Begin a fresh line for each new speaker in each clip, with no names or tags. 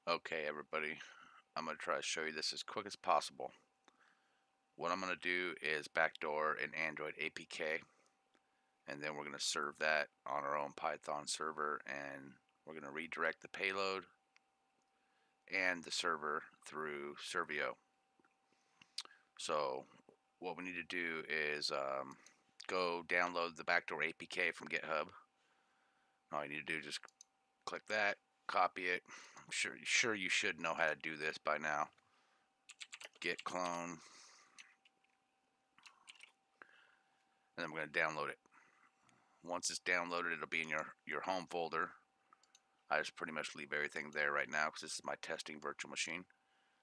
Okay, everybody, I'm going to try to show you this as quick as possible. What I'm going to do is backdoor an Android APK, and then we're going to serve that on our own Python server, and we're going to redirect the payload and the server through serveo. So what we need to do is go download the Backdoor APK from Github. All you need to do is just click that, copy it. I'm sure you should know how to do this by now. Git clone, and then we're going to download it. Once it's downloaded, it'll be in your home folder. I just pretty much leave everything there right now because this is my testing virtual machine.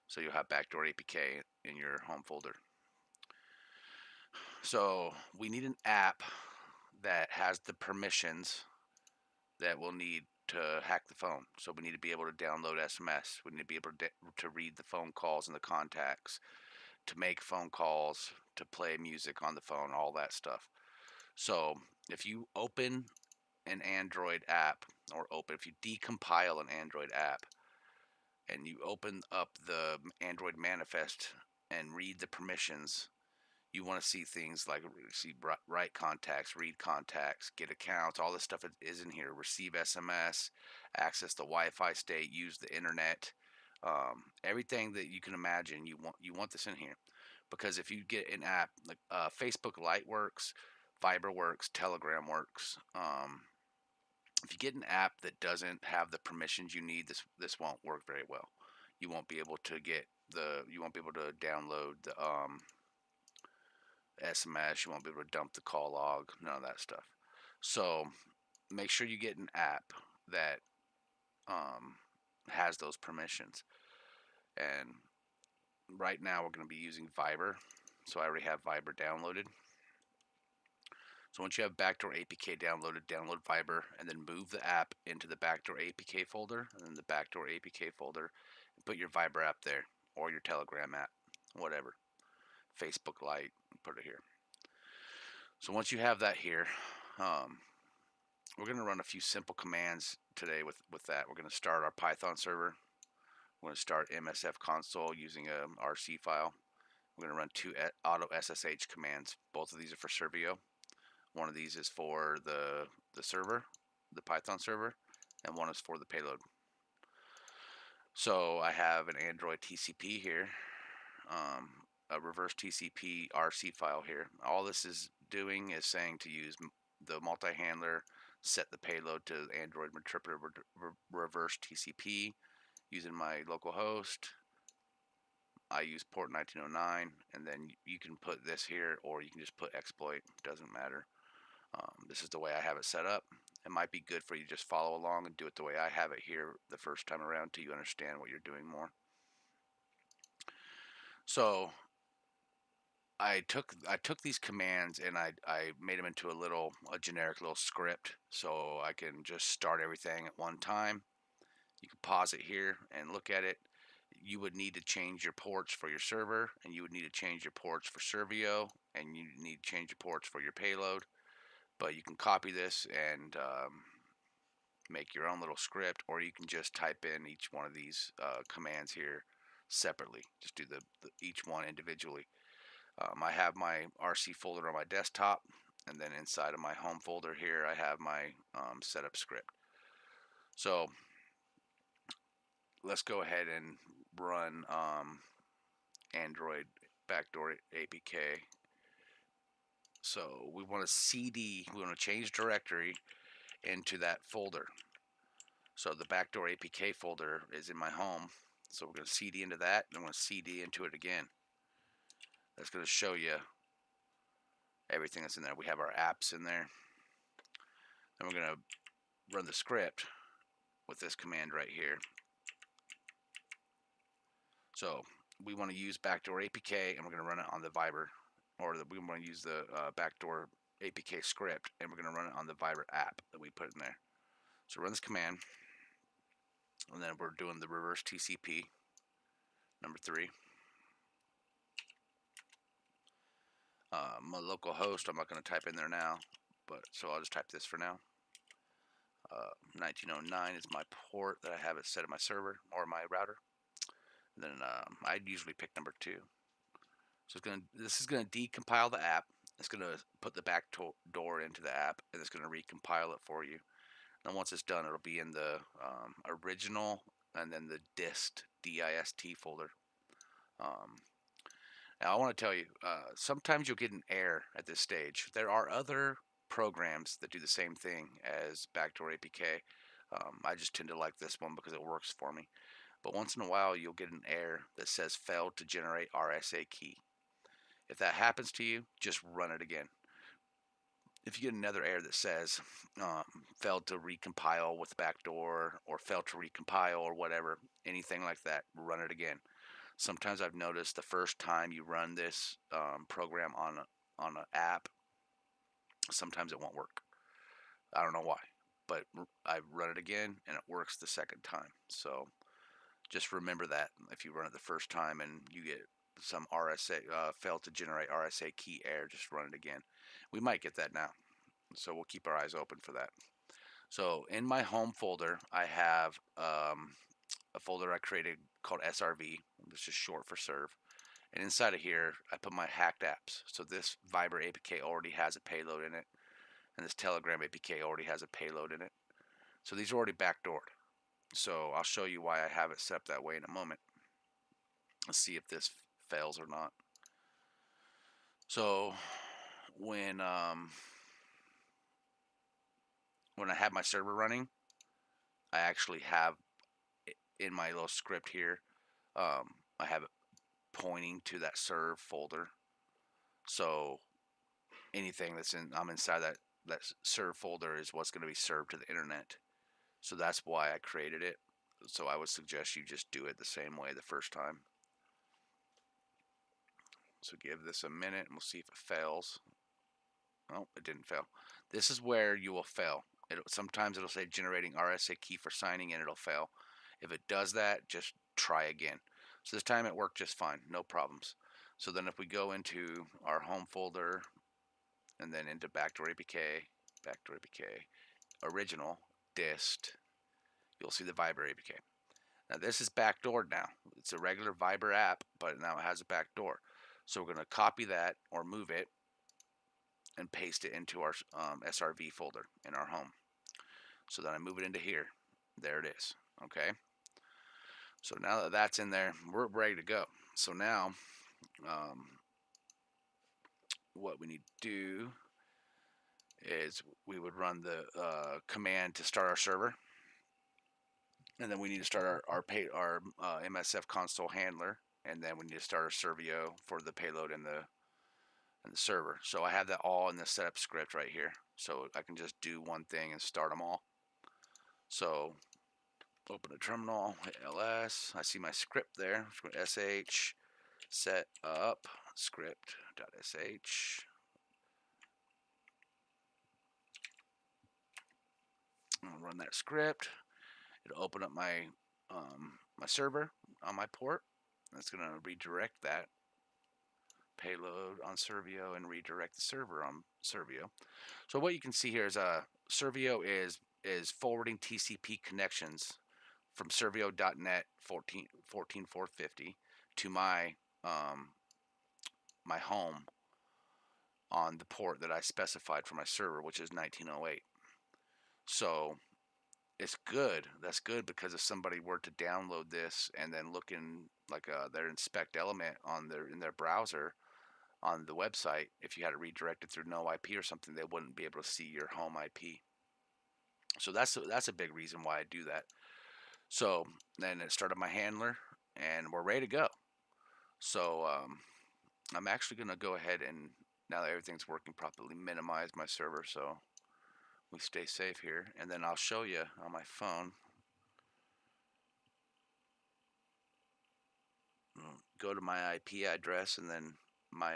So you'll have Backdoor-apk in your home folder. So we need an app that has the permissions that we'll need to hack the phone. So we need to be able to download SMS. We need to be able to read the phone calls and the contacts, to make phone calls, to play music on the phone, all that stuff. So if you open an Android app, or if you decompile an Android app and you open up the Android manifest and read the permissions, you want to see things like write contacts, read contacts, get accounts, all this stuff is in here. Receive SMS, access the Wi-Fi state, use the internet, everything that you can imagine. You want this in here, because if you get an app like Facebook Lite works, Viber works, Telegram works. If you get an app that doesn't have the permissions you need, this won't work very well. You won't be able to download the SMS. You won't be able to dump the call log, none of that stuff. So make sure you get an app that um, has those permissions. And right now we're going to be using Viber, so I already have Viber downloaded. So once you have Backdoor-apk downloaded, download Viber, and then move the app into the Backdoor-apk folder, and then the Backdoor-apk folder, and put your Viber app there, or your Telegram app, whatever. Facebook Lite, put it here. So once you have that here, we're going to run a few simple commands today with that. We're going to start our Python server. We're going to start MSF console using a RC file. We're going to run two auto SSH commands. Both of these are for serveo. One of these is for the server, the Python server, and one is for the payload. So I have an Android TCP here, a reverse TCP RC file here. All this is doing is saying to use the multi-handler, set the payload to Android interpreter reverse TCP using my local host. I use port 1909, and then you can put this here, or you can just put exploit, doesn't matter. This is the way I have it set up. It might be good for you to just follow along and do it the way I have it here the first time around till you understand what you're doing more. So I took these commands and I made them into a generic little script, so I can just start everything at one time. You can pause it here and look at it. You would need to change your ports for your server, and you would need to change your ports for serveo, and you need to change your ports for your payload. But you can copy this and make your own little script, or you can just type in each one of these commands here separately. Just do each one individually. I have my RC folder on my desktop, and then inside of my home folder here, I have my setup script. So let's go ahead and run Android Backdoor-apk. So we want to we want to change directory into that folder. So the Backdoor-apk folder is in my home. So we're going to CD into that, and I'm going to CD into it again. That's going to show you everything that's in there. We have our apps in there. Then we're going to run the script with this command right here. So we want to use Backdoor-apk, and we're going to run it on the Viber, or we want to use the Backdoor-apk script, and we're going to run it on the Viber app that we put in there. So run this command, and then we're doing the reverse TCP, number 3. My local host, I'm not going to type in there now, but so I'll just type this for now. 1909 is my port that I have it set in my server or my router. And then I'd usually pick number 2. So this is gonna decompile the app. It's gonna put the backdoor into the app, and it's gonna recompile it for you. And once it's done, it'll be in the original and then the dist folder. Now I want to tell you, sometimes you'll get an error at this stage. There are other programs that do the same thing as Backdoor-apk. I just tend to like this one because it works for me. But once in a while, you'll get an error that says failed to generate RSA key. If that happens to you, just run it again. If you get another error that says failed to recompile with backdoor or failed to recompile or whatever, anything like that, run it again. Sometimes I've noticed the first time you run this program on an app, sometimes it won't work. I don't know why, but I run it again and it works the second time. So just remember that if you run it the first time and you get some RSA failed to generate RSA key error, just run it again. We might get that now, so we'll keep our eyes open for that. So in my home folder, I have a folder I created called SRV, which is short for serve. And inside of here, I put my hacked apps. So this Viber-apk already has a payload in it, and this Telegram APK already has a payload in it. So these are already backdoored. So I'll show you why I have it set up that way in a moment. Let's see if this fails or not. So when I have my server running, I actually have in my little script here, I have it pointing to that serve folder. So anything that's I'm inside that serve folder is what's going to be served to the internet. So that's why I created it. So I would suggest you just do it the same way the first time. So give this a minute and we'll see if it fails. Oh, it didn't fail. This is where you will fail. Sometimes it'll say generating RSA key for signing in, it'll fail. If it does that, just try again. So this time it worked just fine, no problems. So then if we go into our home folder and then into Backdoor-apk, original, dist, you'll see the Viber-apk. Now this is backdoored now. It's a regular Viber app, but now it has a backdoor. So we're going to copy that or move it and paste it into our SRV folder in our home. So then I move it into here. There it is. Okay. So now that that's in there, we're ready to go. So now, what we need to do is we would run the command to start our server, and then we need to start our MSF console handler, and then we need to start our serveo for the payload and the server. So I have that all in the setup script right here. So I can just do one thing and start them all. So open a terminal, hit ls. I see my script there. sh set up script.sh. I'll run that script. It'll open up my my server on my port. That's going to redirect that payload on serveo and redirect the server on serveo. So what you can see here is serveo is forwarding TCP connections from serveo.net 14450 to my my home on the port that I specified for my server, which is 1908. So it's good. That's good because if somebody were to download this and then look in like their inspect element on in their browser on the website, if you had it redirected through no IP or something, they wouldn't be able to see your home IP. So that's a big reason why I do that. So then it started my handler, and we're ready to go. So I'm actually going to go ahead and, now that everything's working properly, minimize my server so we stay safe here. And then I'll show you on my phone. Go to my IP address and then my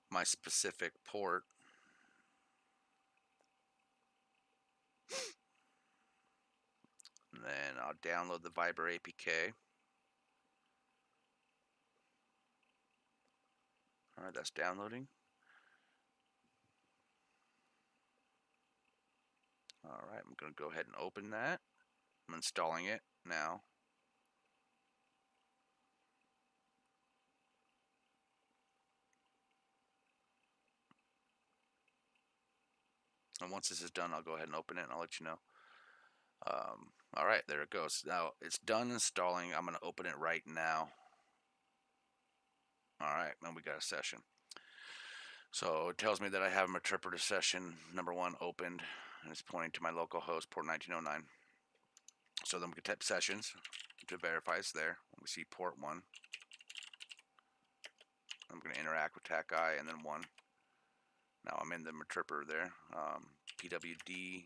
my specific port. And then I'll download the Viber-apk. All right, that's downloading. All right, I'm going to go ahead and open that. I'm installing it now. And once this is done, I'll go ahead and open it and I'll let you know. All right, there it goes. Now it's done installing. I'm going to open it right now. All right, and we got a session. So it tells me that I have my interpreter session number 1 opened, and it's pointing to my local host, port 1909. So then we can type sessions to verify it's there. We see port 1. I'm going to interact with TACI and then 1. Now I'm in the interpreter there. PWD,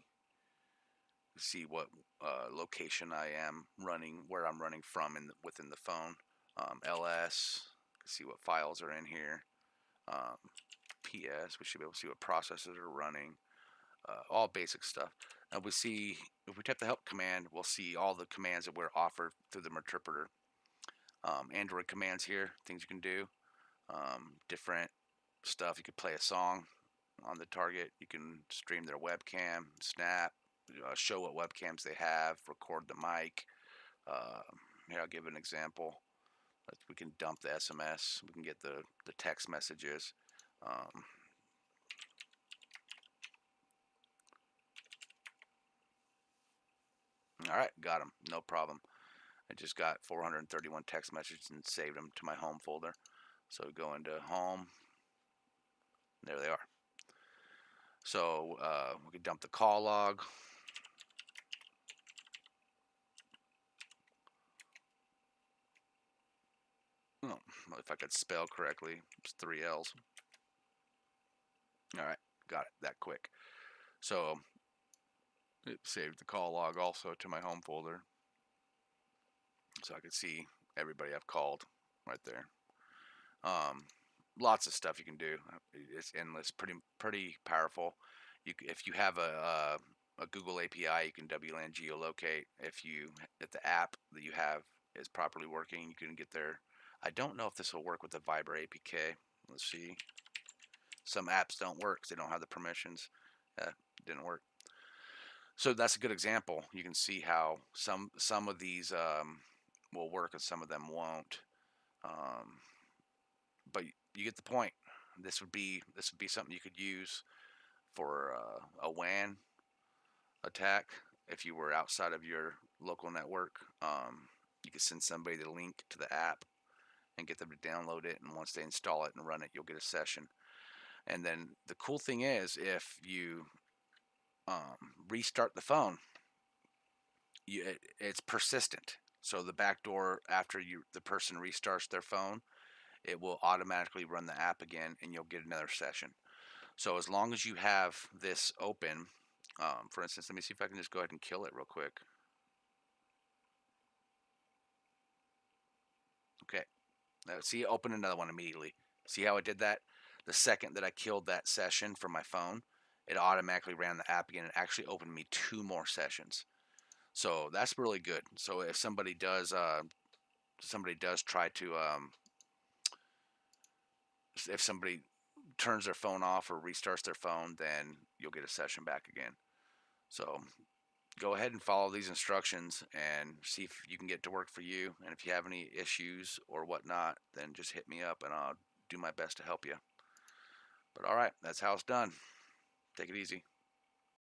see what location I am running, where I'm running from within the phone. LS, see what files are in here. PS, we should be able to see what processes are running. All basic stuff. And we see, if we type the help command, we'll see all the commands that we're offered through the interpreter. Android commands here, things you can do. Different stuff. You could play a song on the target. You can stream their webcam, snap, show what webcams they have, record the mic. Here, I'll give an example. We can dump the SMS. We can get the text messages. All right, got them. No problem. I just got 431 text messages and saved them to my home folder. So go into home. There they are. So we can dump the call log. Oh, if I could spell correctly, it's 3 L's. All right, got it that quick. So it saved the call log also to my home folder. So I could see everybody I've called right there. Lots of stuff you can do. It's endless, pretty powerful. If you have a Google API, you can WLAN geolocate. If the app that you have is properly working, you can get there. I don't know if this will work with the Backdoor-apk. Let's see. Some apps don't work because they don't have the permissions. Didn't work. So that's a good example. You can see how some of these will work and some of them won't. But you get the point. This would be something you could use for a WAN attack if you were outside of your local network. You could send somebody the link to the app and get them to download it, and once they install it and run it, you'll get a session. And then the cool thing is, if you restart the phone, it's persistent. So the backdoor, after the person restarts their phone, it will automatically run the app again, and you'll get another session. So as long as you have this open, for instance, let me see if I can just go ahead and kill it real quick. Okay, now see, open another one immediately. See how I did that? The second that I killed that session from my phone, it automatically ran the app again and actually opened me 2 more sessions. So that's really good. So if somebody does try to if somebody turns their phone off or restarts their phone, then you'll get a session back again. So go ahead and follow these instructions and see if you can get to work for you. And if you have any issues or whatnot, then just hit me up and I'll do my best to help you. But all right, that's how it's done. Take it easy.